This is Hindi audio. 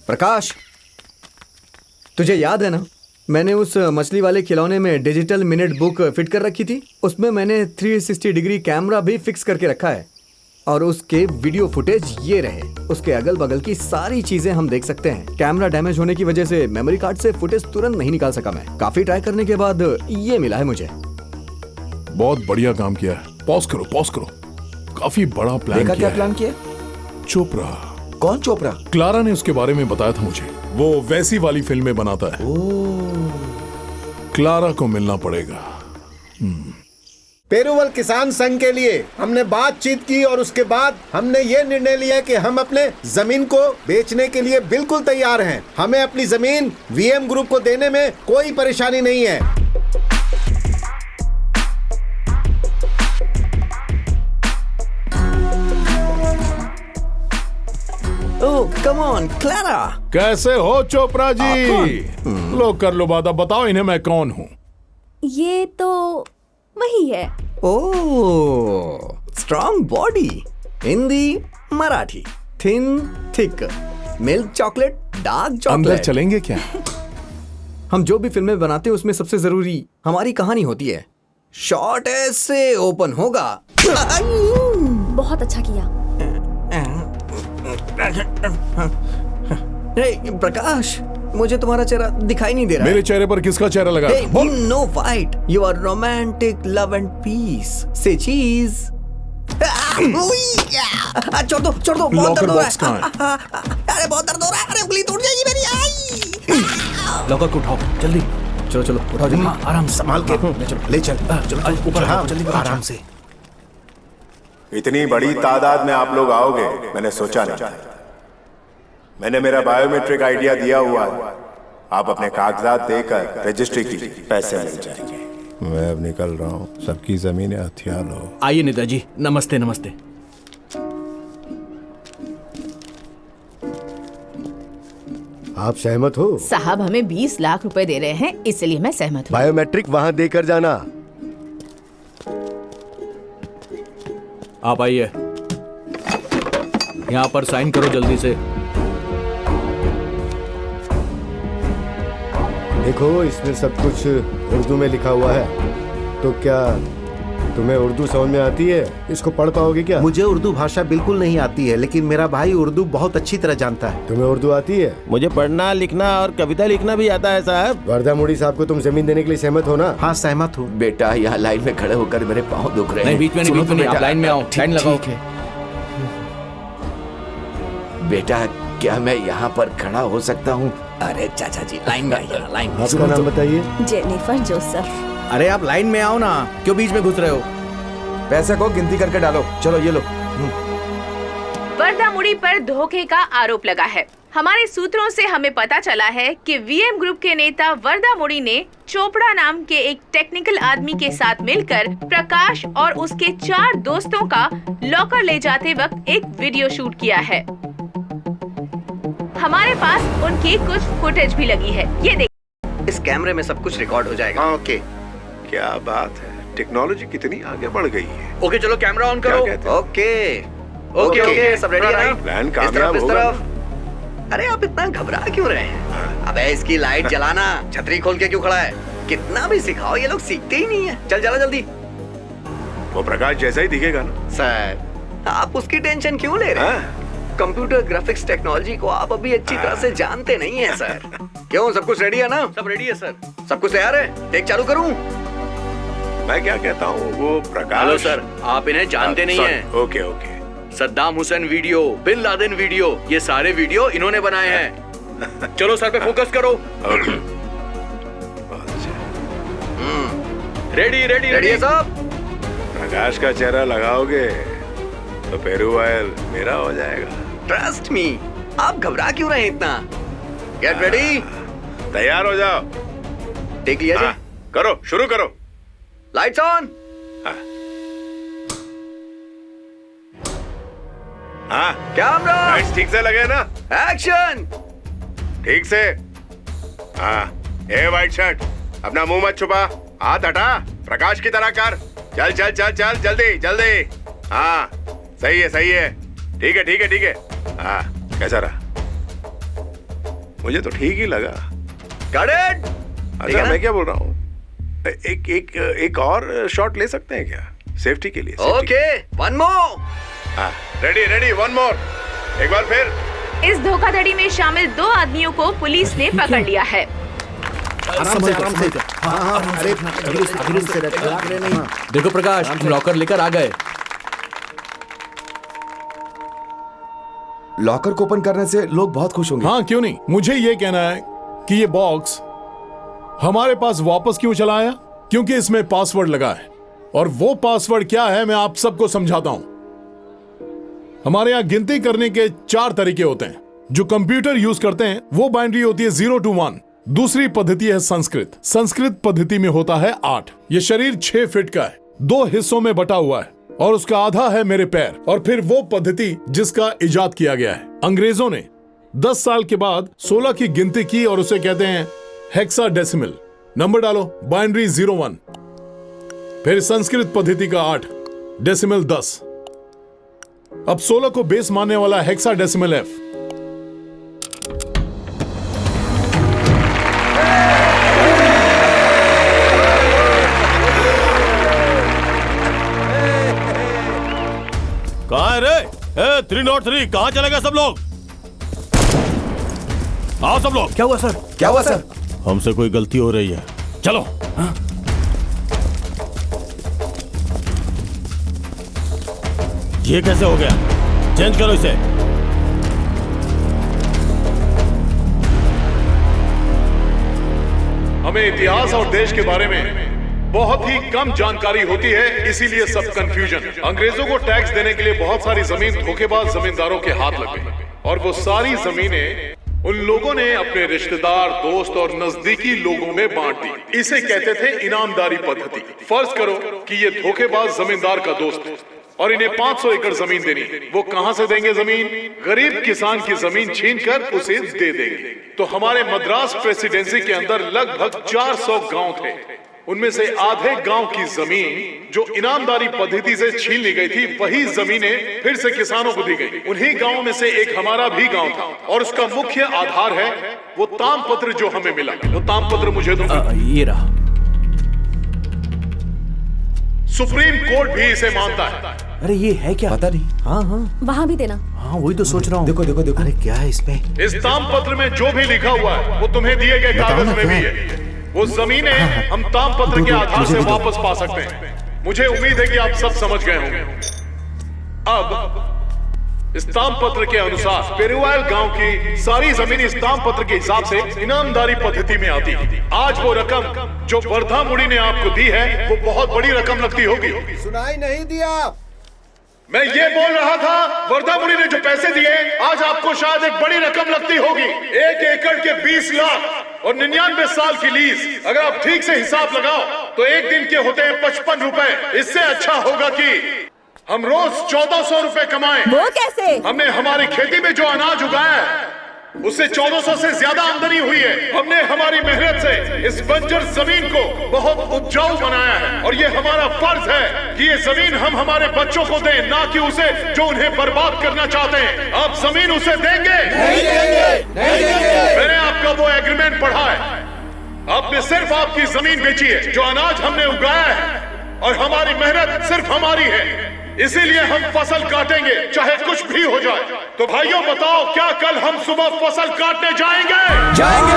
प्रकाश, तुझे याद है ना, मैंने उस मछली वाले खिलौने में डिजिटल मिनट बुक फिट कर रखी थी। उसमें मैंने 360 डिग्री कैमरा भी फिक्स करके रखा है और उसके वीडियो फुटेज ये रहे। उसके अगल बगल की सारी चीजें हम देख सकते हैं। कैमरा डैमेज होने की वजह से मेमोरी कार्ड से फुटेज तुरंत नहीं निकाल सका मैं। काफी ट्राई करने के बाद ये मिला है मुझे। बहुत बढ़िया काम किया है। पॉज करो। काफी बड़ा प्लान देखा किया क्या प्लान किया? चोपड़ा। कौन चोपड़ा? क्लारा ने उसके बारे में बताया था मुझे। वो वैसी वाली फिल्में बनाता है। क्लारा को मिलना पड़ेगा। पेरूवल किसान संघ के लिए हमने बातचीत की और उसके बाद हमने ये निर्णय लिया कि हम अपने जमीन को बेचने के लिए बिल्कुल तैयार हैं। हमें अपनी जमीन वीएम ग्रुप को देने में कोई परेशानी नहीं है। ओह कम ऑन क्लारा। कैसे हो चोपड़ा जी? लो कर लो बात। अब बताओ इन्हें मैं कौन हूँ? ये तो वही है। Oh strong body, Hindi Marathi, thin thick, milk chocolate, dark अंदर चॉकलेट। चलेंगे क्या? हम जो भी फिल्में बनाते हैं उसमें सबसे जरूरी हमारी कहानी होती है। शॉर्ट ऐसे ओपन होगा। बहुत अच्छा किया। प्रकाश, मुझे तुम्हारा चेहरा दिखाई नहीं दे रहा। मेरे चेहरे पर किसका चेहरा लगा? No fight, you are romantic, love and peace. Say cheese. छोड़ दो बहुत दर्द हो रहा है। अरे बहुत दर्द हो रहा है। अरे उंगली टूट जाएगी मेरी। आई लॉकर को उठाओ जल्दी। चलो उठाओ जल्दी। आराम से संभाल के ले चल ऊपर। हाँ जल्दी आराम से। इतनी बड़ी तादाद में आप लोग आओगे मैंने सोचा नहीं था। मैंने मेरा बायोमेट्रिक आइडिया दिया हुआ है। आप अपने कागजात देकर रजिस्ट्री की पैसे मिल जाएंगे। मैं अब निकल रहा हूँ। सबकी जमीनें हथियार लो। आइए नेताजी। नमस्ते। आप सहमत हो? साहब हमें 20 लाख रुपए दे रहे हैं, इसलिए मैं सहमत हूँ। बायोमेट्रिक वहाँ देकर जाना। आप आइए, यहाँ पर साइन करो जल्दी से। देखो इसमें सब कुछ उर्दू में लिखा हुआ है, तो क्या तुम्हें उर्दू समझ में आती है? इसको पढ़ पाओगे क्या? मुझे उर्दू भाषा बिल्कुल नहीं आती है, लेकिन मेरा भाई उर्दू बहुत अच्छी तरह जानता है। तुम्हें उर्दू आती है? मुझे पढ़ना लिखना और कविता लिखना भी आता है साहब। वर्दा मुड़ी साहब को तुम जमीन देने के लिए सहमत हो ना? हाँ सहमत हूँ। बेटा यहाँ लाइन में खड़े होकर मेरे पाँव दुख रहे हैं। नहीं बीच में नहीं, आप लाइन में आओ। लाइन लगाओ। बेटा क्या मैं यहाँ पर खड़ा हो सकता हूँ? अरे चाचा जी लाइन में आइए। लाइन में। आपका नाम बताइए। Jennifer Joseph. अरे आप लाइन में आओ ना, क्यों बीच में घुस रहे हो? पैसे को गिनती करके डालो। चलो ये लो। वर्दा मुड़ी पर धोखे का आरोप लगा है। हमारे सूत्रों से हमें पता चला है कि वीएम ग्रुप के नेता वर्दा मुड़ी ने चोपड़ा नाम के एक टेक्निकल आदमी के साथ मिलकर प्रकाश और उसके 4 दोस्तों का लॉकर ले जाते वक्त एक वीडियो शूट किया है। हमारे पास उनकी कुछ फुटेज भी लगी है, ये देखिए। इस कैमरे में सब कुछ रिकॉर्ड हो जाएगा। ओके, क्या बात है, टेक्नोलॉजी कितनी आगे बढ़ गई है। ओके चलो कैमरा ऑन करो। ओके सब रेडी है ना? प्लान इस तरफ, कामयाब इस होगा। तरफ। अरे आप इतना घबरा क्यों रहे हैं? अबे इसकी लाइट जलाना, छतरी खोल के क्यों खड़ा है? कितना भी सिखाओ ये लोग सीखते ही नहीं है। चल जला जल्दी। वो प्रकाश जैसा ही दिखेगा ना। सर आप उसकी टेंशन क्यों ले रहे हैं? कंप्यूटर ग्राफिक्स टेक्नोलॉजी को आप अभी अच्छी तरह से जानते नहीं है सर। क्यों, सब कुछ रेडी है ना? सब रेडी है सर। सब कुछ तैयार है? टेक चालू करूं? मैं क्या कहता हूँ, वो प्रकाश। हेलो सर, आप इन्हें जानते नहीं हैं। Okay. Saddam Hussein video, bin Laden video, ये सारे वीडियो इन्होंने बनाए हैं। चलो सर पे फोकस करो। रेडी है सब? प्रकाश का चेहरा लगाओगे तो पेरूवाल मेरा हो जाएगा। Trust me. आप घबरा क्यों रहे हैं इतना? Get ready. तैयार हो जाओ। टेक लिया जी। करो, शुरू करो। Lights on. हाँ कैमरा। लाइट्स ठीक से लगे ना? एक्शन। ठीक से। हाँ ए वाइट शर्ट, अपना मुंह मत छुपा, हाथ हटा, प्रकाश की तरह कर। चल जल्दी। हाँ सही है। ठीक है। हाँ कैसा रहा? मुझे तो ठीक ही लगा। Got it? अच्छा मैं क्या बोल रहा हूँ, एक और शॉट ले सकते हैं क्या सेफ्टी के लिए? Okay, one more. हाँ, रेडी, वन मोर, एक बार फिर। इस धोखाधड़ी में शामिल 2 आदमियों को पुलिस ने पकड़ लिया है। आराम से अरे धीरे से रहे नहीं। देखो प्रकाश, हम लॉकर लेकर आ गए। लॉकर को ओपन करने से लोग बहुत खुश होंगे। हाँ क्यों नहीं। मुझे ये कहना है कि ये बॉक्स हमारे पास वापस क्यों चला आया, क्योंकि इसमें पासवर्ड लगा है। और वो पासवर्ड क्या है मैं आप सबको समझाता हूं। हमारे यहां गिनती करने के 4 तरीके होते हैं। जो कंप्यूटर यूज करते हैं वो बाइनरी होती है 0 to 1। दूसरी पद्धति है संस्कृत पद्धति में होता है 8। ये शरीर 6 फीट का है, 2 हिस्सों में बटा हुआ है और उसका आधा है मेरे पैर। और फिर वो पद्धति जिसका इजाद किया गया है। अंग्रेजों ने 10 साल के बाद 16 की गिनती की और उसे कहते हैं हेक्साडेसिमल। नंबर डालो, बाइनरी 01, फिर संस्कृत पद्धति का 8, डेसिमल 10। अब 16 को बेस मानने वाला हेक्साडेसिमल F। कहाँ है रे? 303 कहाँ चले गए सब लोग? आओ सब लोग। क्या हुआ सर? क्या हुआ सर? हमसे कोई गलती हो रही है, चलो। हाँ? ये कैसे हो गया? चेंज करो इसे। हमें इतिहास और देश के बारे में बहुत ही कम जानकारी होती है, इसीलिए सब कंफ्यूजन। अंग्रेजों को टैक्स देने के लिए बहुत सारी जमीन धोखेबाज जमींदारों के हाथ लग गई और वो सारी जमीनें उन लोगों ने अपने रिश्तेदार, दोस्त और नजदीकी लोगों में बांट दी। इसे कहते थे इनामदारी पद्धति। फर्ज करो कि ये धोखेबाज जमींदार का दोस्त है और इन्हें 500 एकड़ जमीन देनी। वो कहां से देंगे जमीन? गरीब किसान की जमीन छीनकर उसे दे देंगे। तो हमारे मद्रास प्रेसिडेंसी के अंदर लगभग 400 गांव थे। उनमें से आधे गांव की जमीन जो इनामदारी पद्धति से छीन ली गई थी, वही जमीनें फिर से किसानों को दी गई। उन्हीं गांवों में से एक हमारा भी गांव था और उसका मुख्य आधार है वो तामपत्र जो हमें मिला। वो तामपत्र मुझे दो। ये रहा। सुप्रीम कोर्ट भी इसे मानता है। अरे ये है क्या? पता नहीं। हाँ, वहाँ भी देना। हाँ वही तो सोच रहा हूँ। देखो अरे क्या है इसमें? इस तामपत्र में जो भी लिखा हुआ है वो तुम्हें दिए गए कागज में भी है। वो जमीनें हम तामपत्र के आधार से वापस पा सकते हैं। मुझे उम्मीद है कि आप सब समझ गए होंगे। अब इस तामपत्र के अनुसार पेरुवाल गांव की सारी जमीन इस तामपत्र के हिसाब से इनामदारी पद्धति में आती है। आज वो रकम जो वर्धा मुड़ी ने आपको दी है वो बहुत बड़ी रकम लगती होगी। सुनाई नहीं दिया। मैं ये बोल रहा था, वर्धा मुड़ी ने जो पैसे दिए आज आपको शायद एक बड़ी रकम लगती होगी। 1 एकड़ के 20 लाख और 99 साल की लीज। अगर आप ठीक से हिसाब लगाओ तो एक दिन के होते हैं 55 रुपए। इससे अच्छा होगा कि हम रोज 1400 रुपए कमाएं। वो कैसे? हमने हमारी खेती में जो अनाज उगाया है उससे 1400 से ज्यादा आमदनी हुई है। हमने हमारी मेहनत से इस बंजर जमीन को बहुत उपजाऊ बनाया है और ये हमारा फर्ज है कि ये जमीन हम हमारे बच्चों को दें, ना कि उसे जो उन्हें बर्बाद करना चाहते हैं। आप जमीन उसे देंगे? नहीं देंगे। मैंने आपका वो एग्रीमेंट पढ़ा है। आपने सिर्फ आपकी जमीन बेची है, जो अनाज हमने उगाया है और हमारी मेहनत सिर्फ हमारी है। इसीलिए हम फसल काटेंगे चाहे कुछ भी हो जाए। तो भाइयों बताओ, क्या कल हम सुबह फसल काटने जाएंगे? जाएंगे।